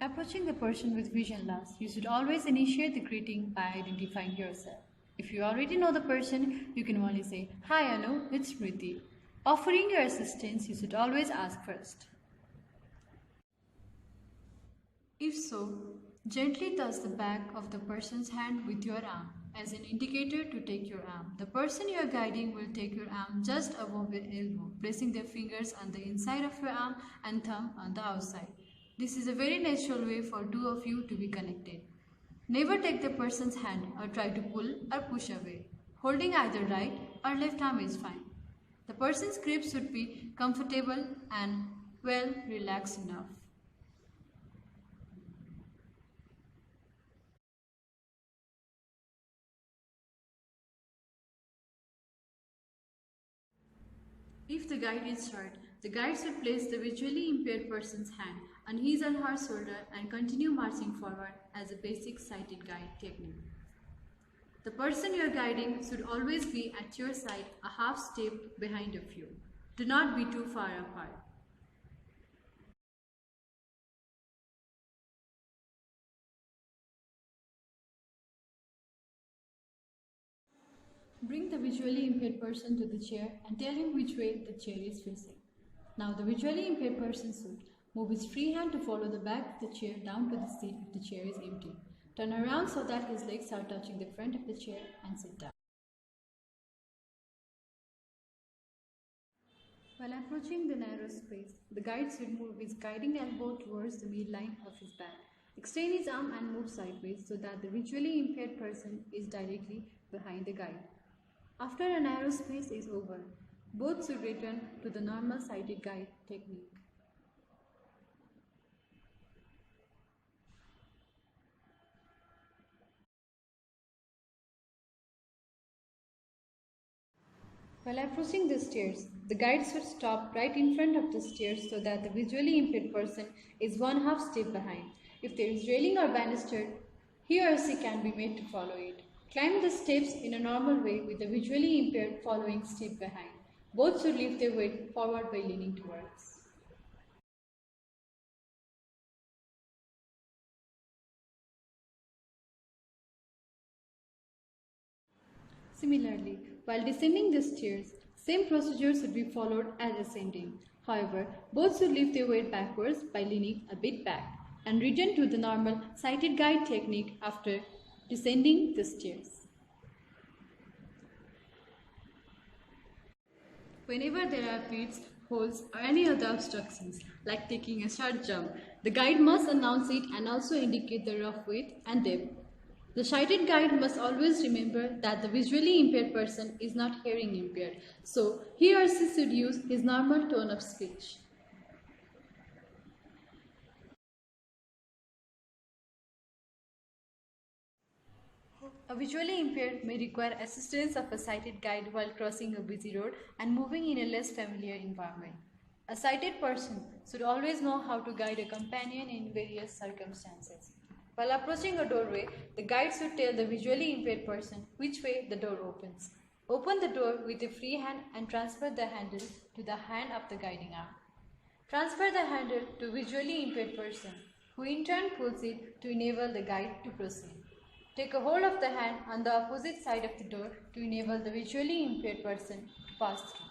Approaching the person with vision loss, you should always initiate the greeting by identifying yourself. If you already know the person, you can only say, "Hi Anu, it's Smriti." Offering your assistance, you should always ask first. If so, gently touch the back of the person's hand with your arm as an indicator to take your arm. The person you are guiding will take your arm just above the elbow, placing their fingers on the inside of your arm and thumb on the outside. This is a very natural way for two of you to be connected. Never take the person's hand or try to pull or push away. Holding either right or left arm is fine. The person's grip should be comfortable and well relaxed enough. If the guide is short, the guide should place the visually impaired person's hand on his or her shoulder and continue marching forward as a basic sighted guide technique. The person you are guiding should always be at your side a half step behind of you. Do not be too far apart. Bring the visually impaired person to the chair and tell him which way the chair is facing. Now the visually impaired person should move his free hand to follow the back of the chair down to the seat if the chair is empty. Turn around so that his legs are touching the front of the chair and sit down. While approaching the narrow space, the guide should move his guiding elbow towards the midline of his back. Extend his arm and move sideways so that the visually impaired person is directly behind the guide. After a narrow space is over, both should return to the normal sighted guide technique. While approaching the stairs, the guide should stop right in front of the stairs so that the visually impaired person is one half step behind. If there is railing or banister, he or she can be made to follow it. Climb the steps in a normal way with the visually impaired following step behind. Both should lift their weight forward by leaning towards. Similarly, while descending the stairs, same procedure should be followed as ascending. However, both should lift their weight backwards by leaning a bit back and return to the normal sighted guide technique after descending the stairs. Whenever there are pits, holes, or any other obstructions, like taking a short jump, the guide must announce it and also indicate the rough width and depth. The sighted guide must always remember that the visually impaired person is not hearing impaired, so he or she should use his normal tone of speech. A visually impaired may require assistance of a sighted guide while crossing a busy road and moving in a less familiar environment. A sighted person should always know how to guide a companion in various circumstances. While approaching a doorway, the guide should tell the visually impaired person which way the door opens. Open the door with a free hand and transfer the handle to the hand of the guiding arm. Transfer the handle to visually impaired person, who in turn pulls it to enable the guide to proceed. Take a hold of the hand on the opposite side of the door to enable the visually impaired person to pass through.